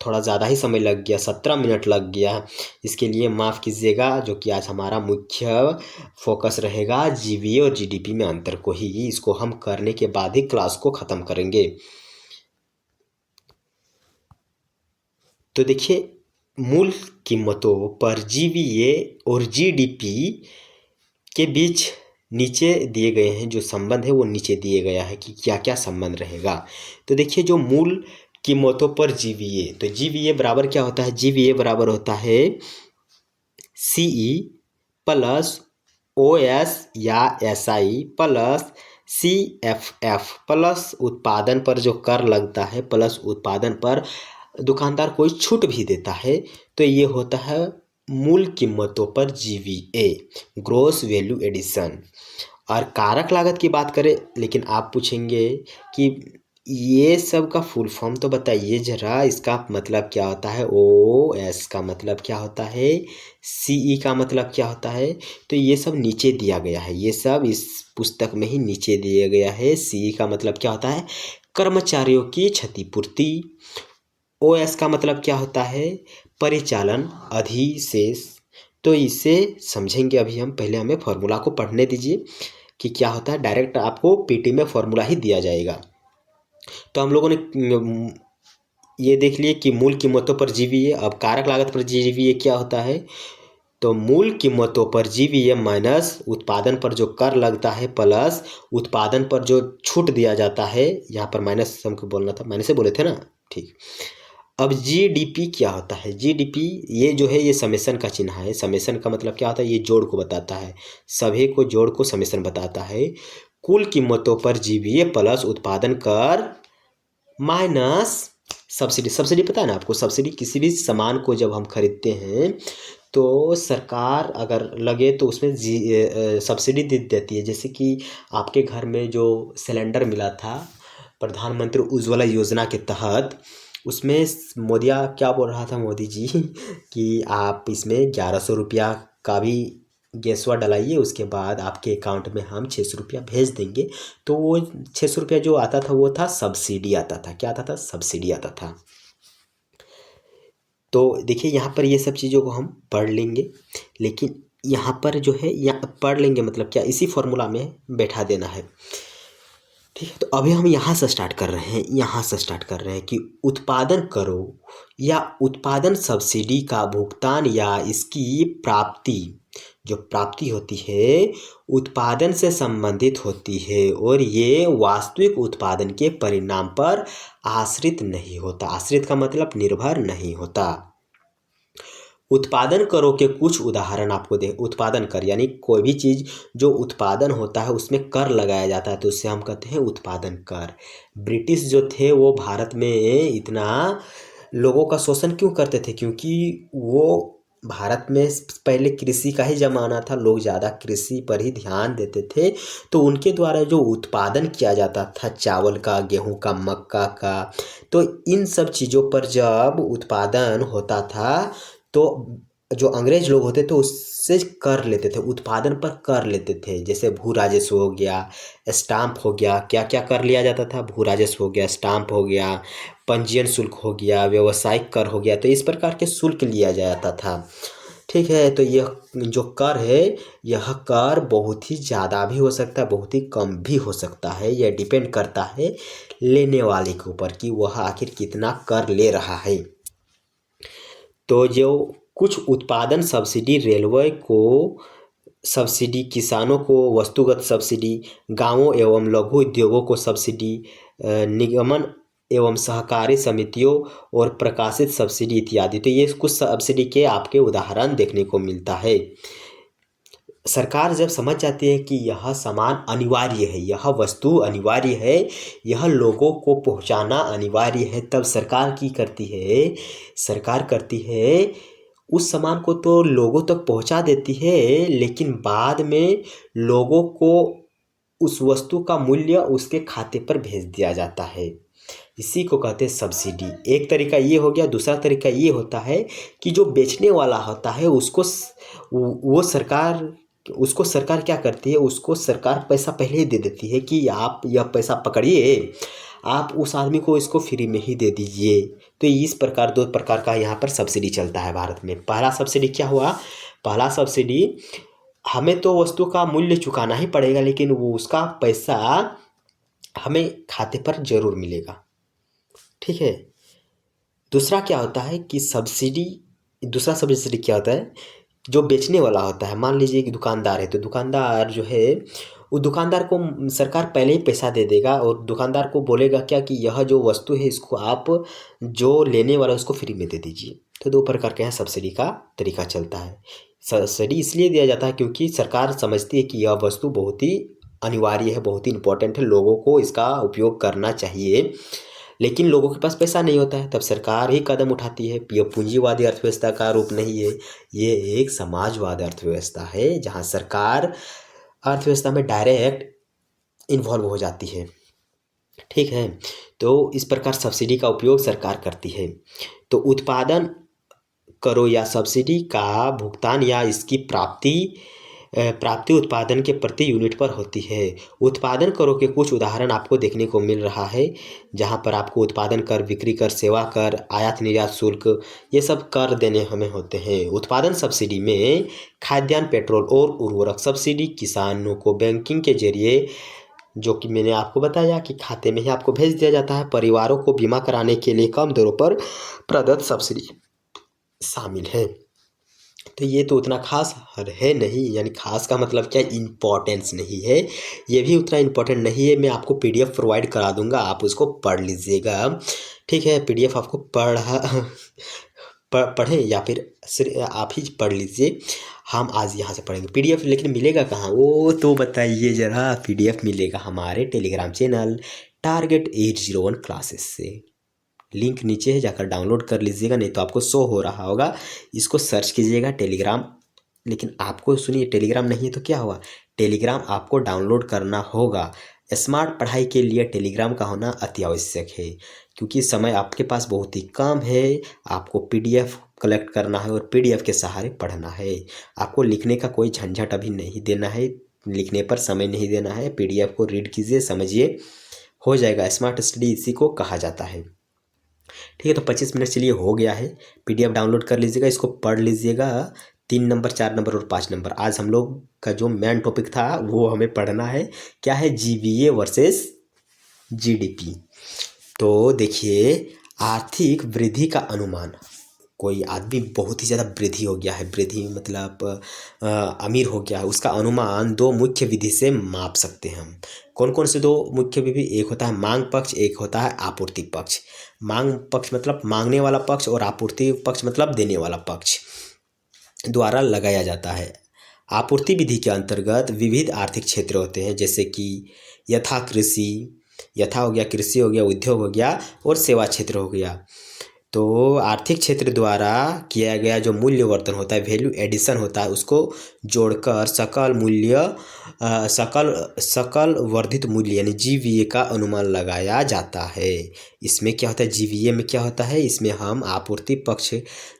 A: थोड़ा ज़्यादा ही समय लग गया, 17 मिनट लग गया। इसके लिए माफ़ कीजिएगा, जो कि आज हमारा मुख्य फोकस रहेगा जीवीए और जीडीपी में अंतर को ही। इसको हम करने के बाद ही क्लास को ख़त्म करेंगे। तो देखिए, मूल कीमतों पर जीवीए और जीडीपी के बीच नीचे दिए गए हैं जो संबंध है, वो नीचे दिए गया है कि क्या क्या संबंध रहेगा। तो देखिए, जो मूल कीमतों पर जीवीए, तो जीवीए बराबर क्या होता है? जीवीए बराबर होता है सीई प्लस ओएस या एसआई प्लस सीएफएफ प्लस उत्पादन पर जो कर लगता है प्लस उत्पादन पर दुकानदार कोई छूट भी देता है, तो ये होता है मूल कीमतों पर जीवीए, ग्रोस वैल्यू एडिशन। और कारक लागत की बात करें, लेकिन आप पूछेंगे कि ये सब का फुल फॉर्म तो बताइए जरा, इसका मतलब क्या होता है? ओएस का मतलब क्या होता है? सीई का मतलब क्या होता है? तो ये सब नीचे दिया गया है, ये सब इस पुस्तक में ही नीचे दिया गया है। सीई का मतलब क्या होता है? कर्मचारियों की क्षतिपूर्ति। ओएस का मतलब क्या होता है? परिचालन अधिशेष। तो इसे समझेंगे अभी हम, पहले हमें फॉर्मूला को पढ़ने दीजिए कि क्या होता है। डायरेक्ट आपको पीटी में फॉर्मूला ही दिया जाएगा। तो हम लोगों ने ये देख लिए कि मूल कीमतों पर जीवीए। अब कारक लागत पर जीवीए क्या होता है? तो मूल कीमतों पर जीवीए माइनस उत्पादन पर जो कर लगता है प्लस उत्पादन पर जो छूट दिया जाता है। यहाँ पर माइनस हमको बोलना था, माइनस से बोले थे ना, ठीक। अब जीडीपी क्या होता है? जीडीपी ये जो है ये समेसन का चिन्ह है। समेसन का मतलब क्या होता है? ये जोड़ को बताता है, सभी को जोड़ को समेसन बताता है। कुल कीमतों पर जीवीए प्लस उत्पादन कर माइनस सब्सिडी, सब्सिडी पता है ना आपको? सब्सिडी किसी भी सामान को जब हम खरीदते हैं तो सरकार अगर लगे तो उसमें सब्सिडी दे देती है। जैसे कि आपके घर में जो सिलेंडर मिला था प्रधानमंत्री उज्ज्वला योजना के तहत, उसमें मोदिया क्या बोल रहा था मोदी जी कि आप इसमें 1100 रुपया का भी गैसवा डलाइए, उसके बाद आपके अकाउंट में हम 600 रुपया भेज देंगे। तो वो 600 रुपया जो आता था वो था सब्सिडी आता था। क्या आता था? सब्सिडी आता था। तो देखिए यहाँ पर ये सब चीज़ों को हम पढ़ लेंगे, लेकिन यहाँ पर जो है यहाँ पढ़ लेंगे मतलब क्या, इसी फॉर्मूला में बैठा देना है। ठीक है, तो अभी हम यहाँ से स्टार्ट कर रहे हैं, यहाँ से स्टार्ट कर रहे हैं कि उत्पादन करो या उत्पादन सब्सिडी का भुगतान या इसकी प्राप्ति, जो प्राप्ति होती है उत्पादन से संबंधित होती है और ये वास्तविक उत्पादन के परिणाम पर आश्रित नहीं होता। आश्रित का मतलब निर्भर नहीं होता। उत्पादन करों के कुछ उदाहरण आपको दे। उत्पादन कर यानी कोई भी चीज़ जो उत्पादन होता है उसमें कर लगाया जाता है तो उससे हम कहते हैं उत्पादन कर। ब्रिटिश जो थे वो भारत में इतना लोगों का शोषण क्यों करते थे? क्योंकि वो भारत में पहले कृषि का ही ज़माना था, लोग ज़्यादा कृषि पर ही ध्यान देते थे। तो उनके द्वारा जो उत्पादन किया जाता था चावल का, गेहूं का, मक्का का, तो इन सब चीज़ों पर जब उत्पादन होता था तो जो अंग्रेज लोग होते थे उससे कर लेते थे, उत्पादन पर कर लेते थे। जैसे भू राजस्व हो गया, स्टाम्प हो गया, क्या क्या कर लिया जाता था? भू राजस्व हो गया, स्टाम्प हो गया, पंजीयन शुल्क हो गया, व्यावसायिक कर हो गया। तो इस प्रकार के शुल्क लिया जाता था। ठीक है, तो यह जो कर है यह कर बहुत ही ज़्यादा भी हो सकता है, बहुत ही कम भी हो सकता है। यह डिपेंड करता है लेने वाले के ऊपर कि वह आखिर कितना कर ले रहा है। तो जो कुछ उत्पादन सब्सिडी रेलवे को सब्सिडी, किसानों को वस्तुगत सब्सिडी, गांवों एवं लघु उद्योगों को सब्सिडी, निगमन एवं सहकारी समितियों और प्रकाशित सब्सिडी इत्यादि। तो ये कुछ सब्सिडी के आपके उदाहरण देखने को मिलता है। सरकार जब समझ जाती है कि यह सामान अनिवार्य है, यह वस्तु अनिवार्य है, यह लोगों को पहुंचाना अनिवार्य है, तब सरकार की करती है, सरकार करती है उस सामान को तो लोगों तक पहुंचा देती है, लेकिन बाद में लोगों को उस वस्तु का मूल्य उसके खाते पर भेज दिया जाता है। इसी को कहते हैं सब्सिडी। एक तरीका ये हो गया। दूसरा तरीका ये होता है कि जो बेचने वाला होता है उसको सरकार क्या करती है, उसको सरकार पैसा पहले ही दे देती है कि आप यह पैसा पकड़िए, आप उस आदमी को इसको फ्री में ही दे दीजिए। तो इस प्रकार दो प्रकार का यहाँ पर सब्सिडी चलता है भारत में। पहला सब्सिडी क्या हुआ? पहला सब्सिडी हमें तो वस्तु का मूल्य चुकाना ही पड़ेगा, लेकिन वो उसका पैसा हमें खाते पर जरूर मिलेगा। ठीक है। दूसरा क्या होता है कि दूसरा सब्सिडी क्या होता है, जो बेचने वाला होता है, मान लीजिए कि दुकानदार है, तो दुकानदार जो है वो दुकानदार को सरकार पहले ही पैसा दे देगा और दुकानदार को बोलेगा क्या कि यह जो वस्तु है इसको आप जो लेने वाला है उसको फ्री में दे दीजिए। तो दो प्रकार के यहाँ सब्सिडी का तरीका चलता है। सब्सिडी इसलिए दिया जाता है क्योंकि सरकार समझती है कि यह वस्तु बहुत ही अनिवार्य है, बहुत ही इम्पोर्टेंट है, लोगों को इसका उपयोग करना चाहिए, लेकिन लोगों के पास पैसा नहीं होता है, तब सरकार ही कदम उठाती है। यह पूंजीवादी अर्थव्यवस्था का रूप नहीं है, ये एक समाजवादी अर्थव्यवस्था है जहाँ सरकार अर्थव्यवस्था में डायरेक्ट इन्वॉल्व हो जाती है। ठीक है, तो इस प्रकार सब्सिडी का उपयोग सरकार करती है। तो उत्पादन करो या सब्सिडी का भुगतान या इसकी प्राप्ति उत्पादन के प्रति यूनिट पर होती है। उत्पादन करों के कुछ उदाहरण आपको देखने को मिल रहा है, जहां पर आपको उत्पादन कर, बिक्री कर, सेवा कर, आयात निर्यात शुल्क, ये सब कर देने हमें होते हैं। उत्पादन सब्सिडी में खाद्यान्न, पेट्रोल और उर्वरक सब्सिडी, किसानों को बैंकिंग के जरिए, जो कि मैंने आपको बताया कि खाते में ही आपको भेज दिया जाता है, परिवारों को बीमा कराने के लिए कम दरों पर प्रदत्त सब्सिडी शामिल है। तो ये तो उतना खास है नहीं, यानी खास का मतलब क्या, इम्पोर्टेंस नहीं है, ये भी उतना इम्पोर्टेंट नहीं है। मैं आपको पीडीएफ प्रोवाइड करा दूंगा, आप उसको पढ़ लीजिएगा। ठीक है, पीडीएफ आपको पढ़ें या फिर आप ही पढ़ लीजिए, हम आज यहाँ से पढ़ेंगे। पीडीएफ लेकिन मिलेगा कहाँ, वो तो बताइए ज़रा। पीडीएफ मिलेगा हमारे टेलीग्राम चैनल टारगेट 801 क्लासेस से। लिंक नीचे है, जाकर डाउनलोड कर लीजिएगा, नहीं तो आपको शो हो रहा होगा, इसको सर्च कीजिएगा टेलीग्राम। लेकिन आपको सुनिए, टेलीग्राम नहीं है तो क्या हुआ, टेलीग्राम आपको डाउनलोड करना होगा। स्मार्ट पढ़ाई के लिए टेलीग्राम का होना अति आवश्यक है, क्योंकि समय आपके पास बहुत ही कम है। आपको पीडीएफ कलेक्ट करना है और पीडीएफ के सहारे पढ़ना है। आपको लिखने का कोई झंझट अभी नहीं देना है, लिखने पर समय नहीं देना है। पीडीएफ को रीड कीजिए, समझिए, हो जाएगा। स्मार्ट स्टडी इसी को कहा जाता है। ठीक है, तो 25 मिनट चलिए हो गया है। पीडीएफ डाउनलोड कर लीजिएगा, इसको पढ़ लीजिएगा। 3 नंबर, 4 नंबर और 5 नंबर, आज हम लोग का जो मेन टॉपिक था वो हमें पढ़ना है। क्या है, जीवीए वर्सेस जीडीपी। तो देखिए, आर्थिक वृद्धि का अनुमान। कोई आदमी बहुत ही ज़्यादा वृद्धि हो गया है, वृद्धि मतलब अमीर हो गया है, उसका अनुमान 2 मुख्य विधि से माप सकते हैं हम। कौन कौन से 2 मुख्य विधि, एक होता है मांग पक्ष, एक होता है आपूर्ति पक्ष। मांग पक्ष मतलब मांगने वाला पक्ष, और आपूर्ति पक्ष मतलब देने वाला पक्ष द्वारा लगाया जाता है। आपूर्ति विधि के अंतर्गत विविध आर्थिक क्षेत्र होते हैं, जैसे कि यथा कृषि, यथा हो गया, कृषि हो गया, उद्योग हो गया, और सेवा क्षेत्र हो गया। तो आर्थिक क्षेत्र द्वारा किया गया जो मूल्यवर्धन होता है, वैल्यू एडिशन होता है, उसको जोड़कर सकल वर्धित मूल्य यानी जीवीए का अनुमान लगाया जाता है। इसमें क्या होता है, जीवीए में क्या होता है, इसमें हम आपूर्ति पक्ष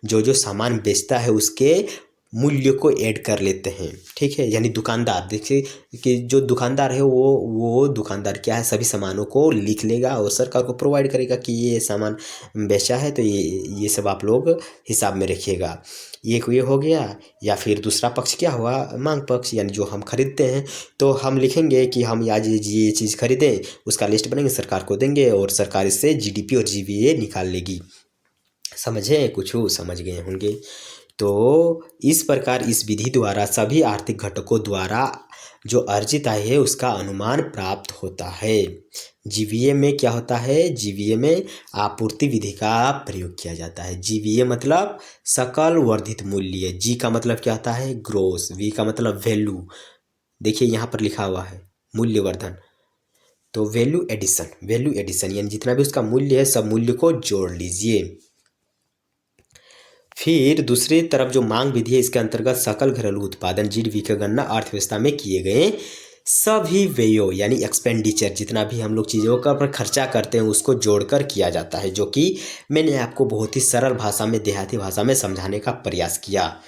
A: जो सामान बेचता है उसके मूल्य को ऐड कर लेते हैं। ठीक है, यानी दुकानदार, देखिए कि जो दुकानदार है वो दुकानदार क्या है, सभी सामानों को लिख लेगा और सरकार को प्रोवाइड करेगा कि ये सामान बेचा है, तो ये सब आप लोग हिसाब में रखिएगा। ये हो गया। या फिर दूसरा पक्ष क्या हुआ, मांग पक्ष, यानी जो हम खरीदते हैं तो हम लिखेंगे कि हम आज ये चीज़ खरीदें, उसका लिस्ट बनेंगे, सरकार को देंगे और सरकार इससे जीडीपी और जीवीए निकाल लेगी। समझे, कुछ समझ गए होंगे। तो इस प्रकार इस विधि द्वारा सभी आर्थिक घटकों द्वारा जो अर्जित आय है उसका अनुमान प्राप्त होता है। जीवीए में क्या होता है, जीवीए में आपूर्ति विधि का प्रयोग किया जाता है। जीवीए मतलब सकल वर्धित मूल्य, जी का मतलब क्या होता है, ग्रोस, वी का मतलब वैल्यू, देखिए यहाँ पर लिखा हुआ है मूल्यवर्धन, तो वैल्यू एडिशन यानी जितना भी उसका मूल्य है सब मूल्य को जोड़ लीजिए। फिर दूसरी तरफ जो मांग विधि है, इसके अंतर्गत सकल घरेलू उत्पादन जीडीपी की गणना अर्थव्यवस्था में किए गए सभी व्ययों यानी एक्सपेंडिचर, जितना भी हम लोग चीज़ों का पर खर्चा करते हैं उसको जोड़कर किया जाता है, जो कि मैंने आपको बहुत ही सरल भाषा में, देहाती भाषा में समझाने का प्रयास किया।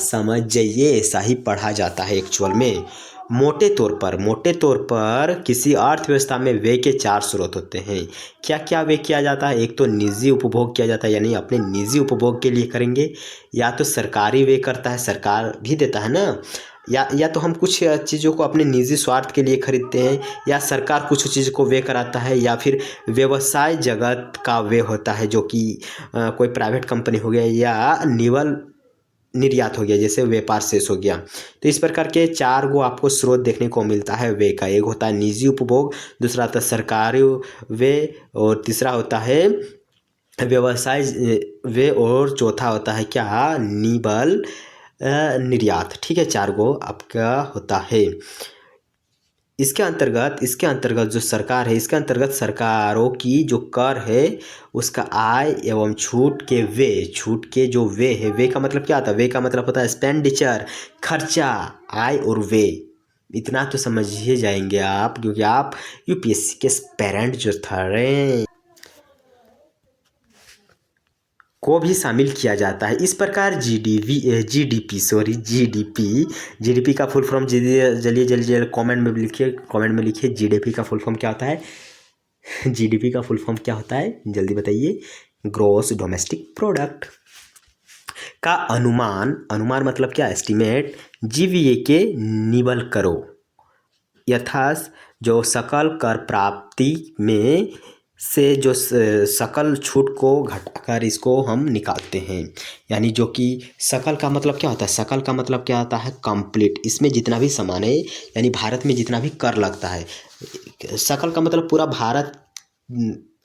A: समझ जाइए, ऐसा ही पढ़ा जाता है एक्चुअल में। मोटे तौर पर किसी अर्थव्यवस्था में व्यय के 4 स्रोत होते हैं। क्या क्या व्यय किया जाता है, एक तो निजी उपभोग किया जाता है, यानी अपने निजी उपभोग के लिए करेंगे, या तो सरकारी व्यय करता है, सरकार भी देता है ना, या तो हम कुछ चीज़ों को अपने निजी स्वार्थ के लिए खरीदते हैं, या सरकार कुछ चीज़ को व्यय कराता है, या फिर व्यवसाय जगत का व्यय होता है, जो कि कोई प्राइवेट कंपनी हो गया या निर्यात हो गया, जैसे व्यापार शेष हो गया। तो इस प्रकार के 4 गो आपको स्रोत देखने को मिलता है व्यय का। एक होता है निजी उपभोग, दूसरा होता है सरकारी व्यय, और तीसरा होता है व्यवसाय व्यय, और चौथा होता है क्या, निबल निर्यात। ठीक है, 4 गो आपका होता है। इसके अंतर्गत जो सरकार है, इसके अंतर्गत सरकारों की जो कर है उसका आय एवं छूट के जो व्यय है, व्यय का मतलब क्या होता है, व्यय का मतलब होता है एक्सपेंडिचर, खर्चा, आय और व्यय। इतना तो समझ ही जाएंगे आप, क्योंकि आप यूपीएससी के एस्पिरेंट जो थे को भी शामिल किया जाता है। इस प्रकार जीडीपी का फुल फॉर्म जल्दी कमेंट में लिखिए जीडीपी का फुल फॉर्म क्या होता है, जीडीपी का फुल फॉर्म क्या होता है, जल्दी बताइए। ग्रॉस डोमेस्टिक प्रोडक्ट का अनुमान मतलब क्या, एस्टीमेट, जीवीए के निबल करो, यथास जो सकल कर प्राप्ति में से जो सकल छूट को घटाकर इसको हम निकालते हैं। यानी जो कि सकल का मतलब क्या होता है, सकल का मतलब क्या होता है, कंप्लीट, इसमें जितना भी सामान है, यानी भारत में जितना भी कर लगता है, सकल का मतलब पूरा भारत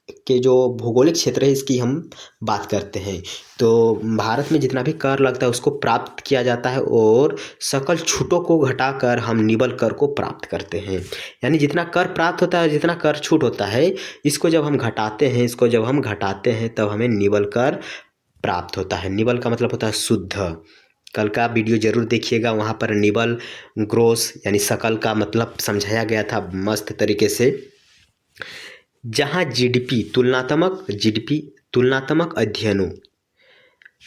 A: के जो भौगोलिक क्षेत्र है इसकी हम बात करते हैं, तो भारत में जितना भी कर लगता है उसको प्राप्त किया जाता है और सकल छूटों को घटाकर हम निबल कर को प्राप्त करते हैं। यानी जितना कर प्राप्त होता है, जितना कर छूट होता है, इसको जब हम घटाते हैं तब हमें निबल कर प्राप्त होता है। निबल का मतलब होता है शुद्ध। कल का वीडियो जरूर देखिएगा, वहाँ पर निबल ग्रोस यानी सकल का मतलब समझाया गया था मस्त तरीके से। जहाँ जीडीपी तुलनात्मक अध्ययनों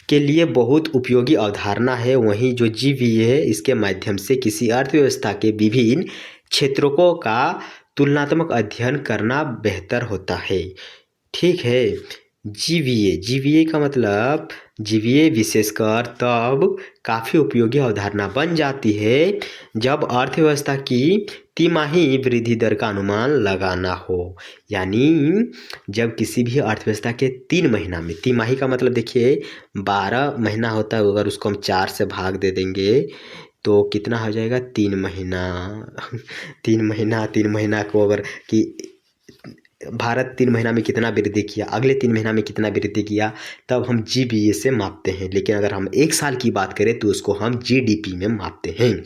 A: के लिए बहुत उपयोगी अवधारणा है, वहीं जो जीवीए है इसके माध्यम से किसी अर्थव्यवस्था के विभिन्न क्षेत्रों का तुलनात्मक अध्ययन करना बेहतर होता है। ठीक है। जीवीए का मतलब जीवीए विशेषकर तब काफ़ी उपयोगी अवधारणा बन जाती है जब अर्थव्यवस्था की तिमाही वृद्धि दर का अनुमान लगाना हो। यानी जब किसी भी अर्थव्यवस्था के 3 महीना में, तिमाही का मतलब देखिए 12 महीना होता है, अगर उसको हम 4 से भाग दे देंगे तो कितना हो जाएगा 3 महीना 3 महीना को अगर कि भारत 3 महीना में कितना वृद्धि किया, अगले 3 महीना में कितना वृद्धि किया, तब हम जीबीए से मापते हैं। लेकिन अगर हम 1 साल की बात करें तो उसको हम जीडीपी में मापते हैं।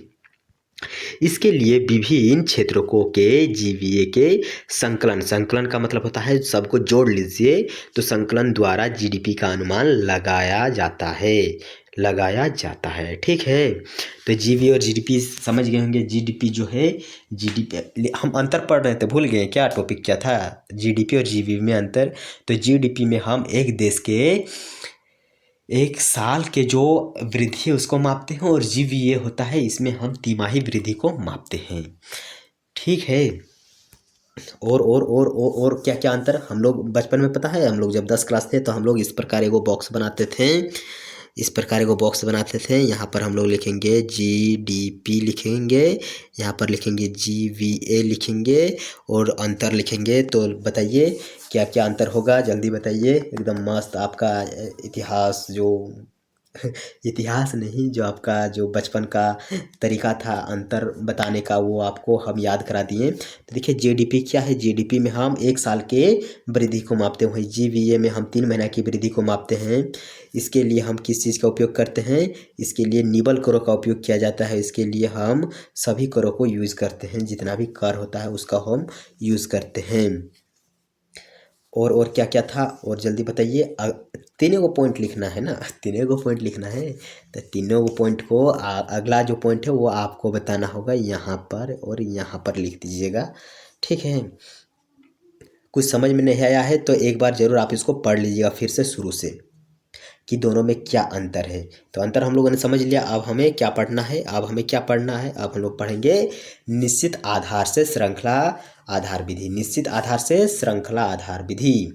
A: इसके लिए विभिन्न क्षेत्रों के जीवीए के संकलन का मतलब होता है सबको जोड़ लीजिए, तो संकलन द्वारा जीडीपी का अनुमान लगाया जाता है। ठीक है। तो जीवीए और जीडीपी समझ गए होंगे। जीडीपी जो है, जीडीपी हम अंतर पढ़ रहे थे, भूल गए क्या टॉपिक क्या था, जीडीपी और जीवीए में अंतर। तो जीडीपी में हम एक देश के 1 साल के जो वृद्धि है उसको मापते हैं, और जीवीए होता है इसमें हम तिमाही वृद्धि को मापते हैं। ठीक है। और क्या क्या अंतर हम लोग बचपन में पता है, हम लोग जब 10 क्लास थे तो हम लोग इस प्रकार एगो बॉक्स बनाते थे। यहाँ पर हम लोग लिखेंगे जीडीपी लिखेंगे, यहाँ पर लिखेंगे जीवीए लिखेंगे और अंतर लिखेंगे। तो बताइए क्या क्या अंतर होगा, जल्दी बताइए। एकदम मस्त आपका इतिहास इतिहास नहीं, जो आपका जो बचपन का तरीका था अंतर बताने का, वो आपको हम याद करा दिए। तो देखिए जीडीपी क्या है, जीडीपी में हम 1 साल के वृद्धि को मापते हैं, वहीं जीवीए में हम 3 महीना की वृद्धि को मापते हैं। इसके लिए हम किस चीज़ का उपयोग करते हैं, इसके लिए निबल करों का उपयोग किया जाता है। इसके लिए हम सभी करों को यूज़ करते हैं, जितना भी कर होता है उसका हम यूज़ करते हैं। और क्या क्या था, और जल्दी बताइए। तीनों को पॉइंट लिखना है ना, तो तीनों को पॉइंट को अगला जो पॉइंट है वो आपको बताना होगा, यहाँ पर और यहाँ पर लिख दीजिएगा। ठीक है। कुछ समझ में नहीं आया है तो एक बार ज़रूर आप इसको पढ़ लीजिएगा फिर से शुरू से, कि दोनों में क्या अंतर है। तो अंतर हम लोगों ने समझ लिया। अब हमें क्या पढ़ना है, अब हम लोग पढ़ेंगे निश्चित आधार से श्रृंखला आधार विधि।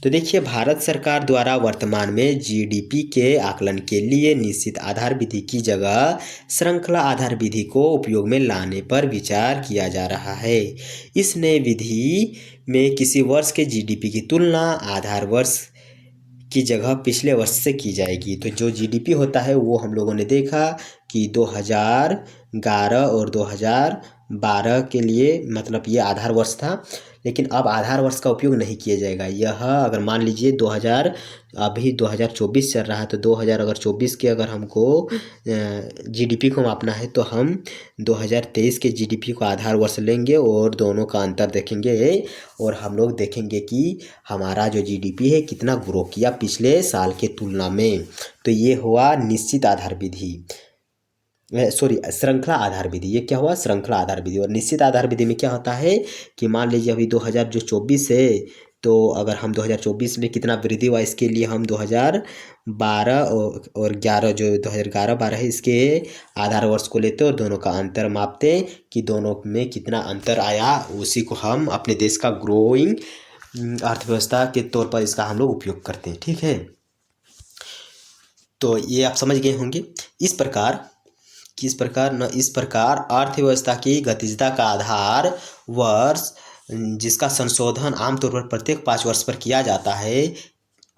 A: तो देखिए भारत सरकार द्वारा वर्तमान में जीडीपी के आकलन के लिए निश्चित आधार विधि की जगह श्रृंखला आधार विधि को उपयोग में लाने पर विचार किया जा रहा है। इस नई विधि में किसी वर्ष के जीडीपी की तुलना आधार वर्ष की जगह पिछले वर्ष से की जाएगी। तो जो जीडीपी होता है वो हम लोगों ने देखा कि 2011 और 2012 के लिए मतलब ये आधार वर्ष था, लेकिन अब आधार वर्ष का उपयोग नहीं किया जाएगा। यह अगर मान लीजिए 2024 चल रहा है, तो 2024 के अगर हमको जीडीपी को मापना है तो हम 2023 के जीडीपी को आधार वर्ष लेंगे और दोनों का अंतर देखेंगे, और हम लोग देखेंगे कि हमारा जो जीडीपी है कितना ग्रो किया पिछले साल के तुलना में। तो ये हुआ निश्चित आधार विधि, श्रृंखला आधार विधि। ये क्या हुआ, श्रृंखला आधार विधि। और निश्चित आधार विधि में क्या होता है कि मान लीजिए अभी 2024 है, तो अगर हम 2024 में कितना वृद्धि हुआ इसके लिए हम 2012 और 11 जो 2011-12 है इसके आधार वर्ष को लेते और दोनों का अंतर मापते कि दोनों में कितना अंतर आया, उसी को हम अपने देश का ग्रोइंग अर्थव्यवस्था के तौर पर इसका हम लोग उपयोग करते हैं। ठीक है। तो ये आप समझ गए होंगे। इस प्रकार अर्थव्यवस्था की गतिशीलता का आधार वर्ष, जिसका संशोधन आमतौर पर प्रत्येक 5 वर्ष पर किया जाता है,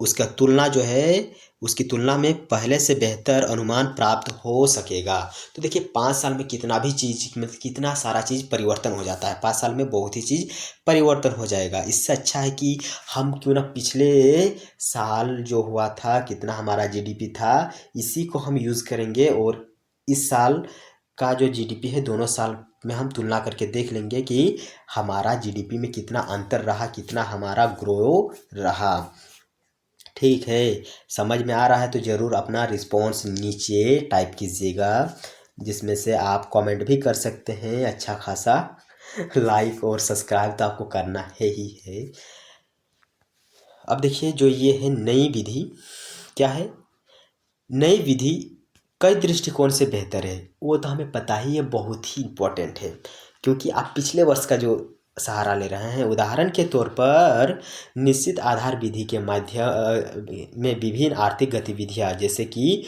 A: उसका तुलना जो है उसकी तुलना में पहले से बेहतर अनुमान प्राप्त हो सकेगा। तो देखिए 5 साल में कितना भी चीज़ मतलब कितना सारा चीज़ परिवर्तन हो जाता है, 5 साल में बहुत ही चीज़ परिवर्तन हो जाएगा। इससे अच्छा है कि हम क्यों ना पिछले साल जो हुआ था कितना हमारा जीडीपी था इसी को हम यूज़ करेंगे और इस साल का जो जीडीपी है दोनों साल में हम तुलना करके देख लेंगे कि हमारा जीडीपी में कितना अंतर रहा, कितना हमारा ग्रो रहा। ठीक है, समझ में आ रहा है तो ज़रूर अपना रिस्पॉन्स नीचे टाइप कीजिएगा, जिसमें से आप कमेंट भी कर सकते हैं अच्छा खासा। लाइक और सब्सक्राइब तो आपको करना है ही है। अब देखिए जो ये है नई विधि, क्या है नई विधि कई दृष्टिकोण से बेहतर है, वो तो हमें पता ही है, बहुत ही इम्पोर्टेंट है क्योंकि आप पिछले वर्ष का जो सहारा ले रहे हैं। उदाहरण के तौर पर निश्चित आधार विधि के माध्यम में विभिन्न आर्थिक गतिविधियां जैसे कि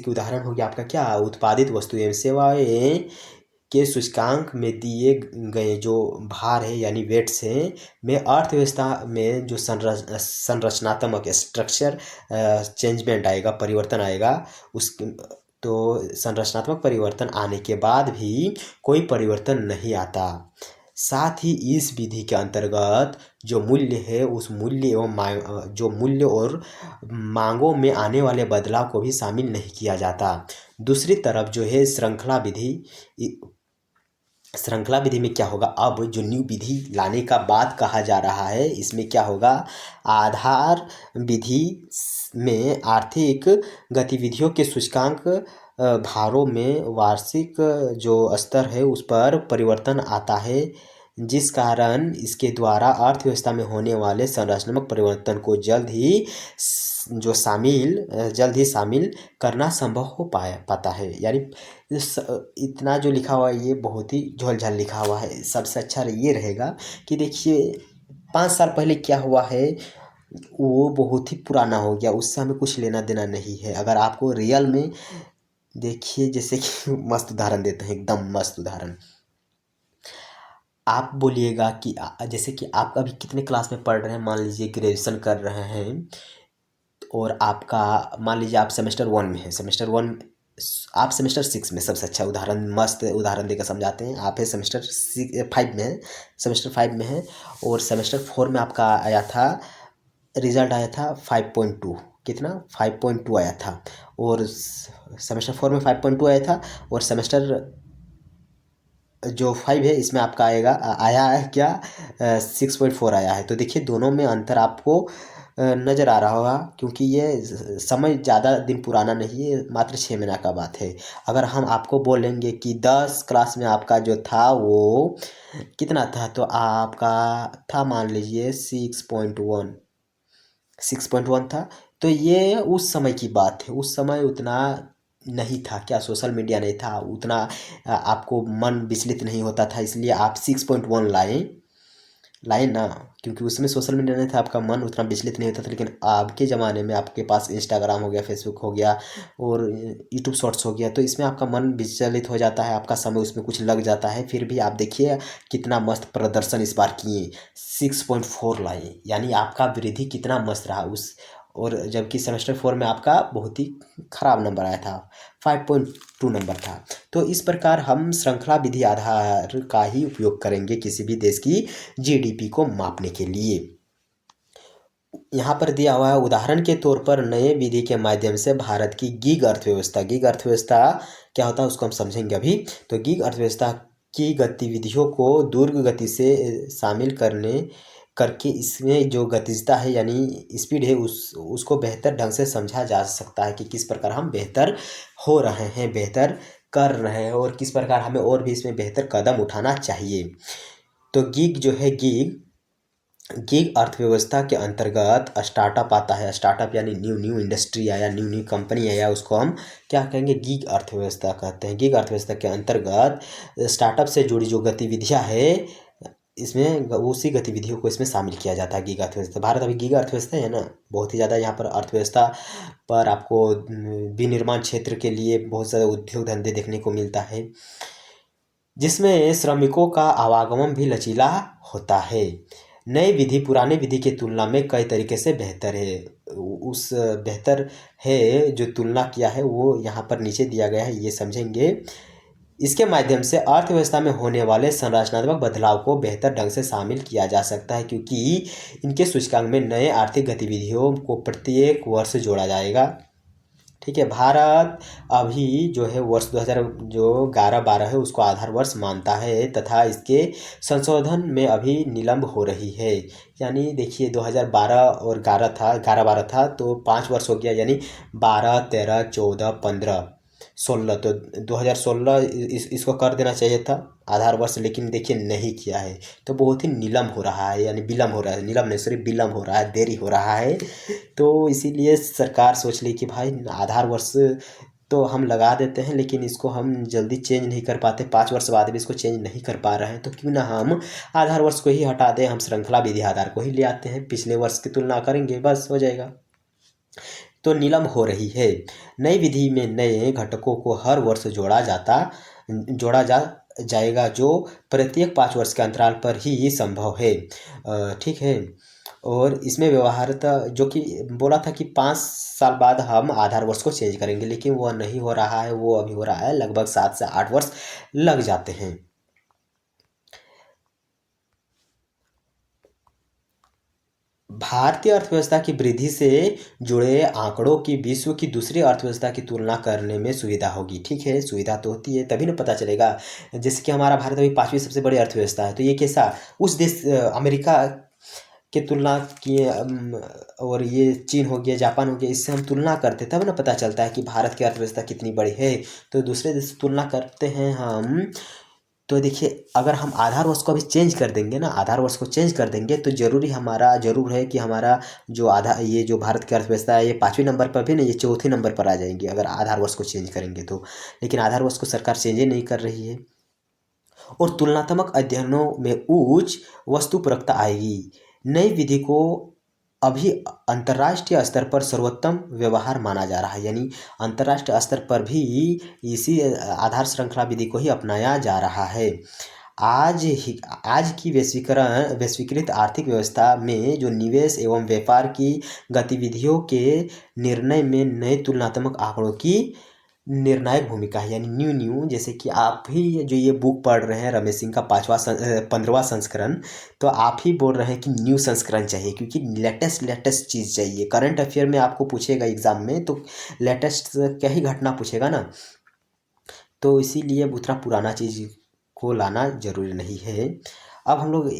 A: उदाहरण हो गया आपका क्या उत्पादित वस्तु एवं सेवाएं के सूचकांक में दिए गए जो भार है यानी वेट्स हैं में अर्थव्यवस्था में जो संरचनात्मक स्ट्रक्चर चेंजमेंट आएगा, परिवर्तन आएगा। उस तो संरचनात्मक परिवर्तन आने के बाद भी कोई परिवर्तन नहीं आता। साथ ही इस विधि के अंतर्गत जो मूल्य है उस मूल्य एवं जो मूल्य और मांगों में आने वाले बदलाव को भी शामिल नहीं किया जाता। दूसरी तरफ जो है श्रृंखला विधि में क्या होगा, अब जो न्यू विधि लाने का बात कहा जा रहा है इसमें क्या होगा, आधार विधि में आर्थिक गतिविधियों के सूचकांक भारों में वार्षिक जो स्तर है उस पर परिवर्तन आता है, जिस कारण इसके द्वारा अर्थव्यवस्था में होने वाले संरचनात्मक परिवर्तन को जल्द ही शामिल करना संभव हो पाता है। यानी इतना जो लिखा हुआ है ये बहुत ही झोलझाल लिखा हुआ है। सबसे अच्छा ये रहेगा कि देखिए 5 साल पहले क्या हुआ है वो बहुत ही पुराना हो गया, उससे हमें कुछ लेना देना नहीं है। अगर आपको रियल में देखिए, जैसे कि मस्त उदाहरण देते हैं, एकदम मस्त उदाहरण। आप बोलिएगा कि जैसे कि आप अभी कितने क्लास में पढ़ रहे हैं, मान लीजिए ग्रेजुएशन कर रहे हैं और आपका मान लीजिए आप सेमेस्टर 1 में है, आप सेमेस्टर 6 में, सबसे अच्छा उदाहरण मस्त उदाहरण देकर समझाते हैं। आप है सेमेस्टर 5 में है, सेमेस्टर 5 में है और सेमेस्टर 4 में आपका आया था, रिजल्ट आया था 5.2, कितना 5.2 आया था। और सेमेस्टर 4 में 5.2 आया था और सेमेस्टर जो 5 है इसमें आपका आया है क्या 6.4 आया है। तो देखिए दोनों में अंतर आपको नज़र आ रहा होगा, क्योंकि ये समय ज़्यादा दिन पुराना नहीं है, मात्र 6 महीना का बात है। अगर हम आपको बोलेंगे कि 10 क्लास में आपका जो था वो कितना था, तो आपका था मान लीजिए 6.1 था। तो ये उस समय की बात है, उस समय उतना नहीं था, क्या सोशल मीडिया नहीं था उतना, आपको मन विचलित नहीं होता था, इसलिए आप 6.1 लाए ना, क्योंकि उसमें सोशल मीडिया नहीं था, आपका मन उतना विचलित नहीं होता था। लेकिन आज के ज़माने में आपके पास इंस्टाग्राम हो गया, फेसबुक हो गया और यूट्यूब शॉर्ट्स हो गया, तो इसमें आपका मन विचलित हो जाता है, आपका समय उसमें कुछ लग जाता है। फिर भी आप देखिए कितना मस्त प्रदर्शन इस बार किए, 6.4 लाए, यानी आपका वृद्धि कितना मस्त रहा उस। और जबकि सेमेस्टर 4 में आपका बहुत ही खराब नंबर आया था, 5.2 नंबर था। तो इस प्रकार हम श्रृंखला विधि आधार का ही उपयोग करेंगे किसी भी देश की जीडीपी को मापने के लिए। यहाँ पर दिया हुआ है उदाहरण के तौर पर नए विधि के माध्यम से भारत की गिग अर्थव्यवस्था क्या होता है उसको हम समझेंगे अभी। तो गिग अर्थव्यवस्था की गतिविधियों को दूर गति से शामिल करके इसमें जो गतिजता है यानी स्पीड है उसको बेहतर ढंग से समझा जा सकता है कि किस प्रकार हम बेहतर हो रहे हैं, बेहतर कर रहे हैं और किस प्रकार हमें और भी इसमें बेहतर कदम उठाना चाहिए। तो गिग अर्थव्यवस्था के अंतर्गत स्टार्टअप आता है। स्टार्टअप यानी न्यू इंडस्ट्री आया, न्यू कंपनी आया, उसको हम क्या कहेंगे, गिग अर्थव्यवस्था कहते हैं। गिग अर्थव्यवस्था के अंतर्गत स्टार्टअप से जुड़ी जो गतिविधियां है इसमें उसी गतिविधियों को इसमें शामिल किया जाता है गिग अर्थव्यवस्था। भारत अभी गिग अर्थव्यवस्था है ना, बहुत ही ज़्यादा यहाँ पर अर्थव्यवस्था पर आपको विनिर्माण क्षेत्र के लिए बहुत ज़्यादा उद्योग धंधे देखने को मिलता है, जिसमें श्रमिकों का आवागमन भी लचीला होता है। नई विधि पुरानी विधि की तुलना में कई तरीके से बेहतर है। उस बेहतर है जो तुलना किया है वो यहाँ पर नीचे दिया गया है, ये समझेंगे। इसके माध्यम से अर्थव्यवस्था में होने वाले संरचनात्मक बदलाव को बेहतर ढंग से शामिल किया जा सकता है, क्योंकि इनके सूचकांक में नए आर्थिक गतिविधियों को प्रत्येक वर्ष जोड़ा जाएगा। ठीक है, भारत अभी जो है वर्ष 2000 जो 11-12 है उसको आधार वर्ष मानता है तथा इसके संशोधन में अभी निलंब हो रही है। यानी देखिए 2012 और 11-12 था तो 5 वर्ष हो गया, यानी 12, 13, 14, 15, 16, तो 2016 इसको कर देना चाहिए था आधार वर्ष, लेकिन देखिए नहीं किया है तो बहुत ही निलंब हो रहा है, यानी विलम्ब हो रहा है, निलंब नहीं सॉरी विलम्ब हो रहा है, देरी हो रहा है। तो इसीलिए सरकार सोच ली कि भाई आधार वर्ष तो हम लगा देते हैं लेकिन इसको हम जल्दी चेंज नहीं कर पाते, 5 वर्ष बाद भी इसको चेंज नहीं कर पा रहे हैं, तो क्यों ना हम आधार वर्ष को ही हटा दें, हम श्रृंखला विधि आधार को ही ले आते हैं, पिछले वर्ष की तुलना करेंगे, बस हो जाएगा। तो निलंब हो रही है। नई विधि में नए घटकों को हर वर्ष जोड़ा जाएगा जो प्रत्येक 5 वर्ष के अंतराल पर ही संभव है। ठीक है, और इसमें व्यवहार्यता जो कि बोला था कि 5 साल बाद हम आधार वर्ष को चेंज करेंगे, लेकिन वह नहीं हो रहा है, वो अभी हो रहा है लगभग 7 से 8 वर्ष लग जाते हैं। भारतीय अर्थव्यवस्था की वृद्धि से जुड़े आंकड़ों की विश्व की दूसरी अर्थव्यवस्था की तुलना करने में सुविधा होगी। ठीक है, सुविधा तो होती है तभी ना पता चलेगा। जैसे कि हमारा भारत अभी 5वीं सबसे बड़ी अर्थव्यवस्था है, तो ये कैसा उस देश अमेरिका की तुलना किए, और ये चीन हो गया, जापान हो गया, इससे हम तुलना करते तब ना पता चलता है कि भारत की अर्थव्यवस्था कितनी बड़ी है। तो दूसरे देश से तुलना करते हैं हम, तो देखिए अगर हम आधार वर्ष को अभी चेंज कर देंगे ना, आधार वर्ष को चेंज कर देंगे तो जरूर है कि हमारा जो ये जो भारत की अर्थव्यवस्था है ये 5वें नंबर पर भी नहीं, ये 4थे नंबर पर आ जाएंगी अगर आधार वर्ष को चेंज करेंगे तो। लेकिन आधार वर्ष को सरकार चेंज ही नहीं कर रही है, और तुलनात्मक अध्ययनों में उच्च वस्तुपरकता आएगी। नई विधि को अभी अंतर्राष्ट्रीय स्तर पर सर्वोत्तम व्यवहार माना जा रहा है, यानी अंतर्राष्ट्रीय स्तर पर भी इसी आधार श्रृंखला विधि को ही अपनाया जा रहा है। आज की वैश्वीकृत आर्थिक व्यवस्था में जो निवेश एवं व्यापार की गतिविधियों के निर्णय में नए तुलनात्मक आंकड़ों की निर्णायक भूमिका है, यानी न्यू जैसे कि आप ही जो ये बुक पढ़ रहे हैं रमेश सिंह का 15वां संस्करण, तो आप ही बोल रहे हैं कि न्यू संस्करण चाहिए, क्योंकि लेटेस्ट चीज़ चाहिए। करंट अफेयर में आपको पूछेगा एग्जाम में तो लेटेस्ट क्या ही घटना पूछेगा ना, तो इसीलिए उतना पुराना चीज़ को लाना जरूरी नहीं है। अब हम लोग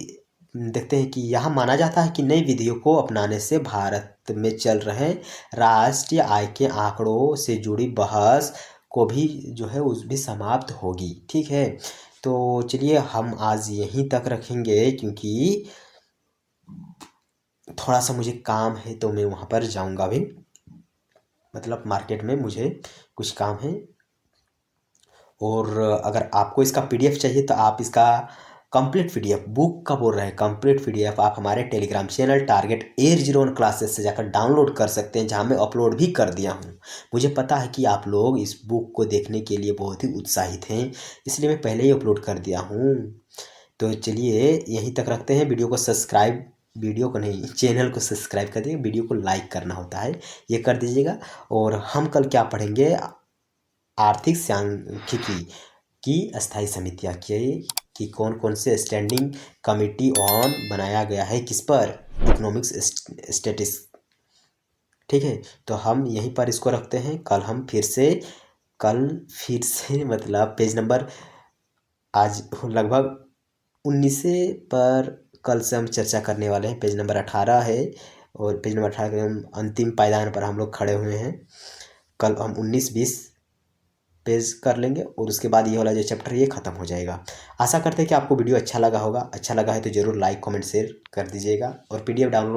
A: देखते हैं कि यहाँ माना जाता है कि नई विधियों को अपनाने से भारत में चल रहे राष्ट्रीय आय के आंकड़ों से जुड़ी बहस को भी जो है उस भी समाप्त होगी। ठीक है, तो चलिए हम आज यहीं तक रखेंगे, क्योंकि थोड़ा सा मुझे काम है तो मैं वहाँ पर जाऊँगा अभी, मतलब मार्केट में मुझे कुछ काम है। और अगर आपको इसका पीडीएफ चाहिए तो आप इसका कंप्लीट पीडीएफ, बुक का बोल रहे हैं कंप्लीट पीडीएफ, आप हमारे Telegram channel target air 01 classes से जाकर डाउनलोड कर सकते हैं, जहां मैं अपलोड भी कर दिया हूं। मुझे पता है कि आप लोग इस बुक को देखने के लिए बहुत ही उत्साहित हैं, इसलिए मैं पहले ही अपलोड कर दिया हूँ। तो चलिए यहीं तक रखते हैं। वीडियो को नहीं, चैनल को सब्सक्राइब कर दीजिए, वीडियो को लाइक करना होता है, ये कर दीजिएगा। और हम कल क्या पढ़ेंगे, आर्थिक सांख्यिकी की अस्थायी समितियाँ कि कौन कौन से स्टैंडिंग कमेटी ऑन बनाया गया है, किस पर, इकोनॉमिक्स स्टेटिस। ठीक है, तो हम यहीं पर इसको रखते हैं। कल फिर से मतलब पेज नंबर आज लगभग 19 पर कल से हम चर्चा करने वाले हैं। पेज नंबर 18 है और पेज नंबर 18 के हम अंतिम पायदान पर हम लोग खड़े हुए हैं। कल हम 19-20 पेज कर लेंगे और उसके बाद ये वाला जो चैप्टर ये ख़त्म हो जाएगा। आशा करते हैं कि आपको वीडियो अच्छा लगा होगा। अच्छा लगा है तो ज़रूर लाइक कमेंट शेयर कर दीजिएगा और पीडीएफ डाउनलोड